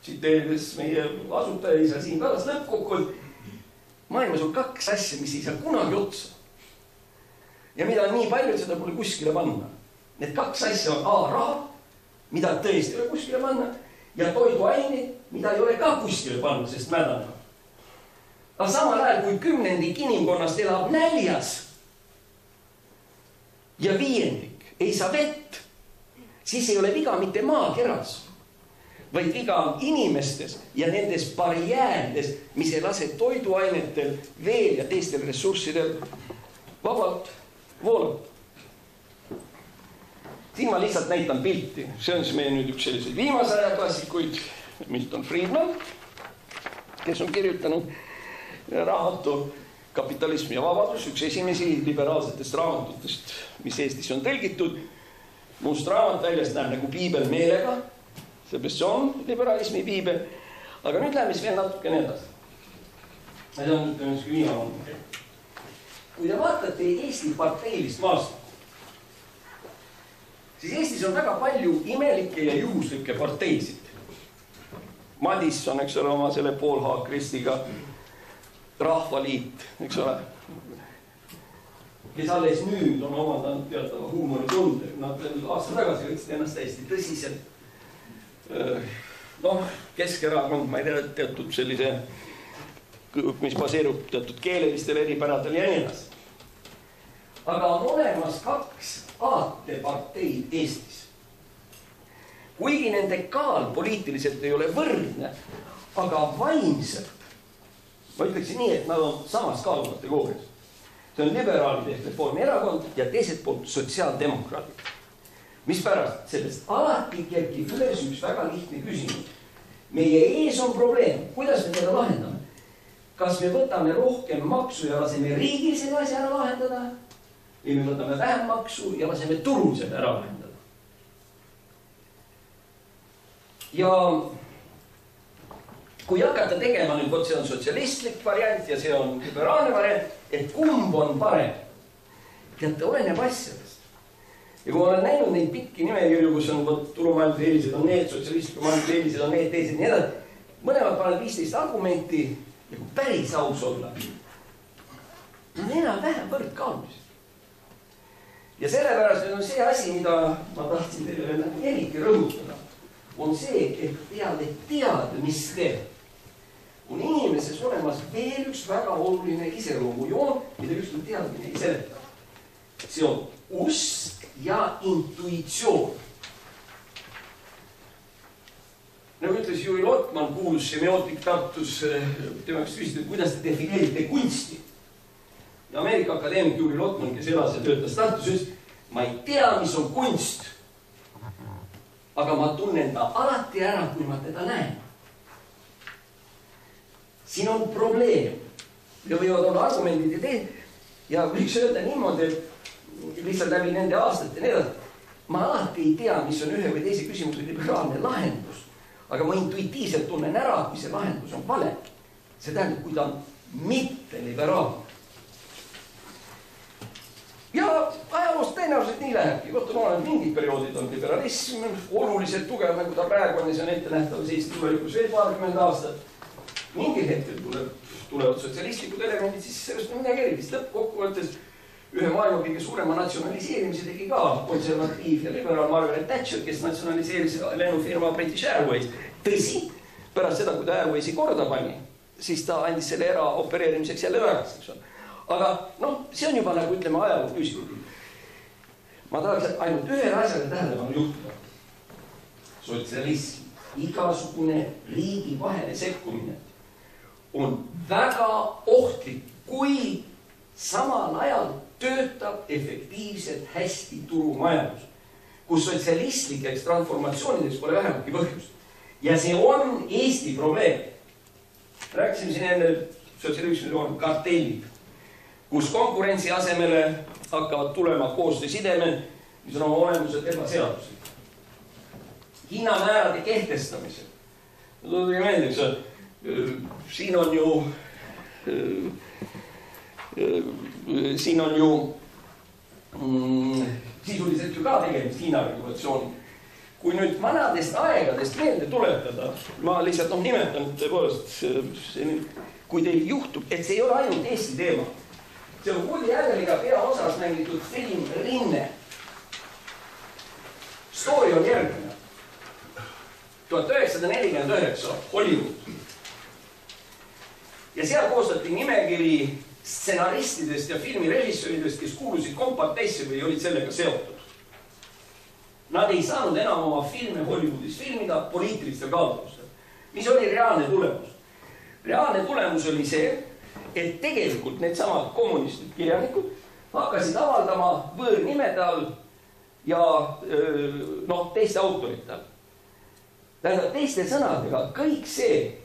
tsiteerides meie asutaja isa Siim Kallas lõppkokkuvõttes, maailmas on kaks asja, mis ei saa kunagi otsa. Ja mida on nii palju, et seda pole kuskile panna. Need kaks asja on A, raha, mida tõesti ei ole kuskile panna, ja toiduained, mida ei ole ka kuskile panna, sest mädana. Aga samal ajal, kui 10% inimkonnast elab näljas ja 5% ei saa vett, siis ei ole viga mitte maakeras, vaid viga on inimestes ja nendes barjäärides, mis ei lase toiduainetel, veel ja teistel ressurssidel vabalt voolata. Siin ma lihtsalt näitan pilti. See on siis meie nüüd üks selliseid viimase aja klassikuid, Milton Friedman, kes on kirjutanud raamatu Kapitalism ja vabadus, üks esimesi liberaalsetest raamatutest, mis Eestis on tõlgitud. Must raamat väljast näeb nagu piibel meelega, seepärast see on liberalismi piibel. Aga nüüd läheme siis veel natuke edasi. See on nüüd viimane. Kui te vaatate Eesti parteilist maastikku, siis Eestis on väga palju imelikke ja juhuslikke parteisid. Madisson, eks ole, oma selle Paul Haakristiga, Rahvaliit, eks ole, kes alles nüüd on omandanud teatava huumoritunde. Nad aasta tagasi võtsid ennast täiesti tõsiselt. Keskerakond, ma ei tea, teatud sellise, mis baseerub teatud keelelistel eripäradel ja nii edasi. Aga on olemas kaks aateparteid Eestis. Kuigi nende kaal poliitiliselt ei ole võrdne, aga vaimselt, ma ütleksin nii, et nad on samas kaalukategoorias. See on liberaalide ehk Reformierakond ja teiselt poolt sotsiaaldemokraadid. Mis pärast? Sellest alati kerkib üles üks väga lihtne küsimus. Meie ees on probleem. Kuidas me teda lahendame? Kas me võtame rohkem maksu ja laseme riigil selle asja ära lahendada? Või me võtame vähem maksu ja laseme turul selle ära lahendada? Ja kui hakata tegema nüüd, see on sotsialistlik variant ja see on liberaalne variant, et kumb on parem? Teate, oleneb asjadest. Ja kui olen näinud neid pikki nimekirju, kus on turumajanduse eelised on need, sotsialistliku majanduse eelised on need, teised nii edasi, mõlemad panevad 15 argumenti ja kui päris aus olla, on enam-vähem võrdkaalumised. Ja sellepärast on see asi, mida ma tahtsin teile veel eriti rõhutada, on see, et teadmistel on inimeses olemas veel üks väga oluline iseloomujoon, mida ükskord teadmine ei seleta. See on usk ja intuitsioon. Nagu ütles Juri Lotman, kuulus semiootik Tartus, temaks küsiti, kuidas te defineerite kunsti. Ja Ameerika akadeemik Juri Lotman, kes elas ja töötas Tartus, ütles, ma ei tea, mis on kunst, aga ma tunnen ta alati ära, kui ma teda näen. Siin on probleem ja võivad olla argumendid ja teed ja võiks öelda niimoodi, et lihtsalt läbi nende aastate need, ma alati ei tea, mis on ühe või teise küsimuse liberaalne lahendus, aga ma intuitiivselt tunnen ära, kui see lahendus on vale. See tähendab, kui ta on mitte liberaalne. Ja ajaloost tõenäoliselt nii lähebki. Võtta maailmas mingid perioodid on liberalism oluliselt tugev, nagu ta praegu on ja see on ette nähtavas Eesti tulevikus veel 20 aastat. Mingil hetkel tulevad sotsialistlikud elemendid, siis sellest on midagi erilist. Lõppkokkuvõttes ühe maailma kõige suurema natsionaliseerimise tegi ka konservatiiv ja liberaal Margaret Thatcher, kes natsionaliseeris lennufirma British Airways. Tõsi, pärast seda, kui ta Airwaysi korda pani, siis ta andis selle eraopereerimiseks jälle tagasi. Aga see on juba nagu ütleme ajaloo küsimus. Ma tahaks ainult ühe asjaga tähelepanu juhtuda. Sotsialism, igasugune riigi vahele sekkumine on väga ohtlik, kui samal ajal töötab efektiivselt hästi turumajandus, kus sotsialistlikeks transformatsioonideks pole vähematki põhjust. Ja see on Eesti probleem. Rääkisime siin enne sotsialismi kartellid, kus konkurentsi asemele hakkavad tulema koostöösidemed, mis on oma olemuselt ebaseaduslik. Hinnamäärade kehtestamisel. Tundagi meeldib, siin on ju sisuliselt ju ka tegemist hinnaregulatsiooni. kui nüüd vanadest aegadest meelde tuletada, ma lihtsalt nimetan tõepoolest, kui teil juhtub, et see ei ole ainult Eesti teema. See on Woody Alleniga peaosas mängitud film Rinne. Story on järgmine. 1949 Hollywood. Ja seal koostati nimekiri stsenaristidest ja filmirežissööridest, kes kuulusid komparteisse või olid sellega seotud. Nad ei saanud enam oma filme Hollywoodis filmida poliitilistel kaalutlustel. Mis oli reaalne tulemus? Reaalne tulemus oli see, et tegelikult need samad kommunistid kirjanikud hakkasid avaldama võõrnimede all ja teiste autorite all. Tähendab, teiste sõnadega, kõik see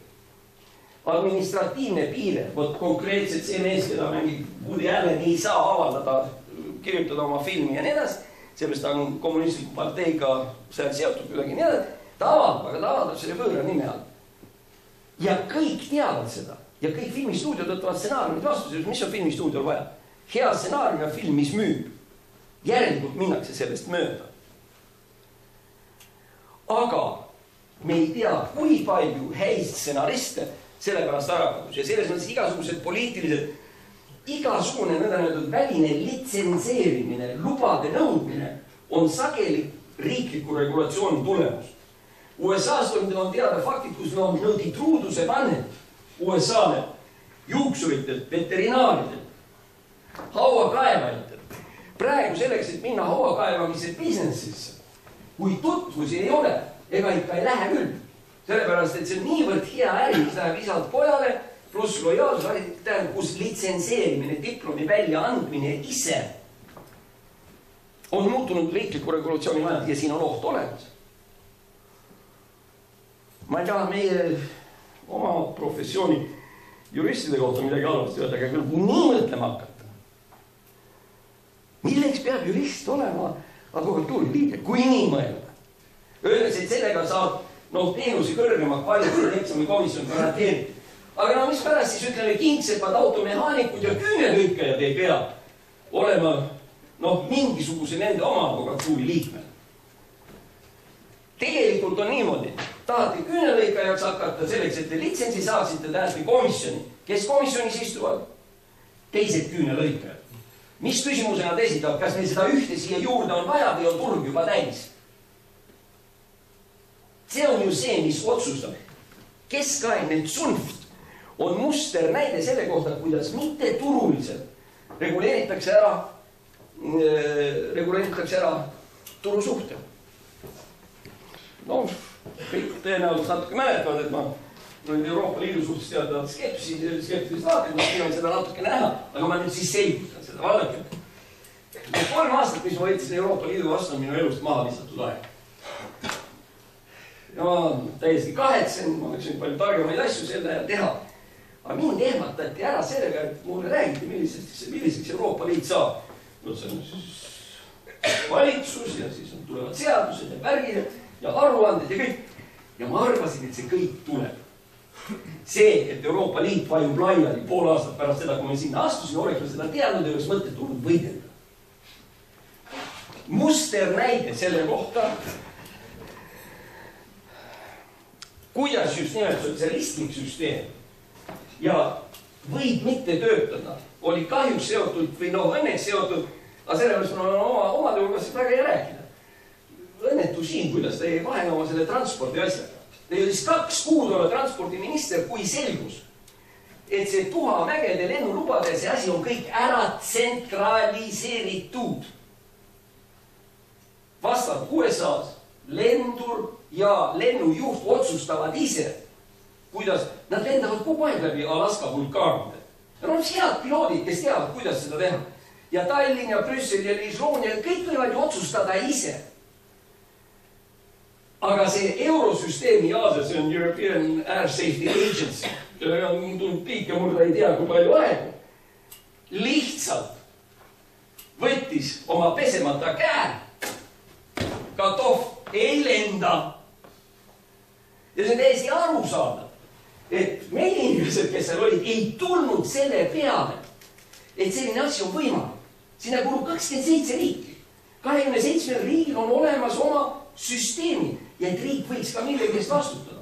administratiivne piire, konkreetselt see mees, keda mängib Woody Allen, ei saa avaldada, kirjutada oma filmi ja nii edasi, sellest on kommunistliku parteiga seal seotud kuidagi nii edasi, ta avaldab selle võõra nime all. Ja kõik teavad seda ja kõik filmistuudiod võtavad stsenaariumid vastu, mis on filmistuudiol vaja? Hea stsenaarium ja film, mis müüb. Järelikult minnakse sellest mööda. Aga me ei tea, kui palju häid stsenariste sellepärast ära kadus ja selles mõttes igasugused poliitilised, igasugune nõndanäitud väline litsenseerimine, lubade nõudmine on sageli riikliku regulatsiooni tulemus. USA-s on teada faktid, kus nõudi truuduse vannet USA-le, juuksuritelt, veterinaaridelt, hauakaevajatelt. Praegu selleks, et minna hauakaevamise businessisse, kui tutvusi ei ole, ega ikka ei lähe küll. Sellepärast, et see on niivõrd hea äri, mis läheb isalt pojale, pluss lojaalsus, kus litsenseerimine, diplomi välja andmine ise on muutunud riikliku regulatsiooni vajad ja siin on oht olemas. Ma ei taha meie oma professiooni juristide kohta midagi halvasti öelda, aga küll nii mõtlema hakata. Milleks peab jurist olema advokatuuri liige, kui nii mõelda? Öeldes, et sellega saab teenusi kõrgema kvaliteedi eksami komisjon garanteerib. Aga mis pärast siis ütleme kingsepad automehaanikud ja küünelõikajad ei pea olema mingisuguse nende oma advokatuuri liikmel. Tegelikult on niimoodi. Tahate küünelõikajaks hakata selleks, et te litsentsi saaksite, tähendab komisjoni. Kes komisjonis istuvad? Teised küünelõikajad. Mis küsimuse nad esitavad? Kas meil seda ühte siia juurde on vaja või on turg juba täis? See on ju see, mis otsustab. Keskaegne tsunft on muster näide selle kohta, kuidas mitte turuliselt reguleeritakse ära turusuhte. Kõik tõenäoliselt natuke mäletavad, et ma Euroopa Liidu suhtes teadavad skeptilist vaated, siin on seda natuke näha, aga ma nüüd siis selgitan seda, vaadake. 3 aastat, mis ma võtsin Euroopa Liidu vastu, on minu elust maha visatud aeg. Ja ma täiesti kahetsen, ma oleksin palju targemaid asju selle ajal teha. Aga mind ehmatati ära sellega, et mulle räägiti, milliseks Euroopa Liit saab. See on siis valitsus ja siis tulevad seadused ja värgid ja aruanded ja kõik. Ja ma arvasin, et see kõik tuleb. See, et Euroopa Liit vajub laiali pool aastat pärast seda, kui me sinna astusin, oleks ma seda teadnud ja oleks mõtet tulnud võidelda. Muster näide selle kohta, kuidas just nimelt sotsialistlik süsteem ja võib mitte töötada, oli kahjuks seotud või õnneks seotud, aga sellepärast on omade hulgas väga ei rääkida. Õnnetu siin, kuidas ta jäi vahele oma selle transpordi asjaga. Ta oli 2 kuud olla transpordiminister, kui selgus, et see Tuhamägede lennulubade see asi on kõik ära tsentraliseeritud. Vastavalt USA-s lendur ja lennujuht otsustavad ise, kuidas nad lendavad kogu aeg läbi Alaska vulkaanide. Ja on head piloodid, kes teavad, kuidas seda teha. Ja Tallinn ja Brüssel ja Lisbon ja kõik võivad ju otsustada ise. Aga see eurosüsteemi jaasa, see on European Air Safety Agency, kellega on tulnud piike murda ei tea, kui palju aegu, lihtsalt võttis oma pesemata käe, Katov ei lenda. Ja see on täiesti arusaadav, et meie inimesed, kes seal olid, ei tulnud selle peale, et selline asja on võimalik. Sinna kulub 27 riiki. 27 riigil on olemas oma süsteemi ja et riik võiks ka millegi eest vastutada.